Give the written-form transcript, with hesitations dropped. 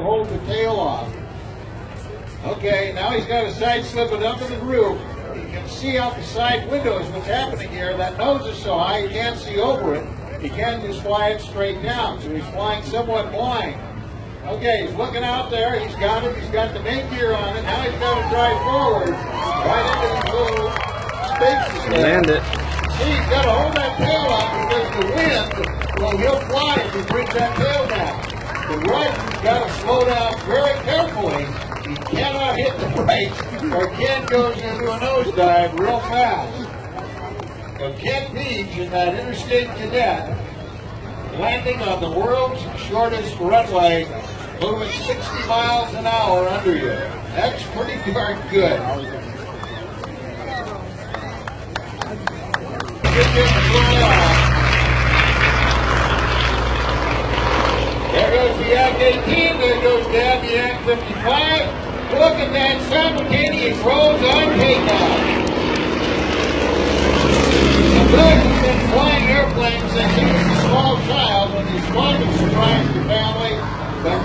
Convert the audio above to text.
hold the tail off. Okay, now he's got to side slip it up to the roof. You can see out the side windows what's happening here. That nose is so high you can't see over it. He can't just fly it straight down, so he's flying somewhat blind. Okay, he's looking out there. He's got it. He's got the main gear on it. Now he's got to drive forward right into these little spaces there. Land it. See, he's got to hold that tail up because the wind, well, he'll fly if he brings that tail down. The rider's got to slow down very carefully. He cannot hit the brakes or Ken goes into a nosedive real fast. So Ken Beach in that Interstate Cadet landing on the world's shortest runway, moving 60 miles an hour under you. That's pretty darn good. There goes the Yak-18, there goes down the Yak-55. Look at that simultaneous rolls on takeoff. Doug has been flying airplanes since he was a small child when his father surprised the family by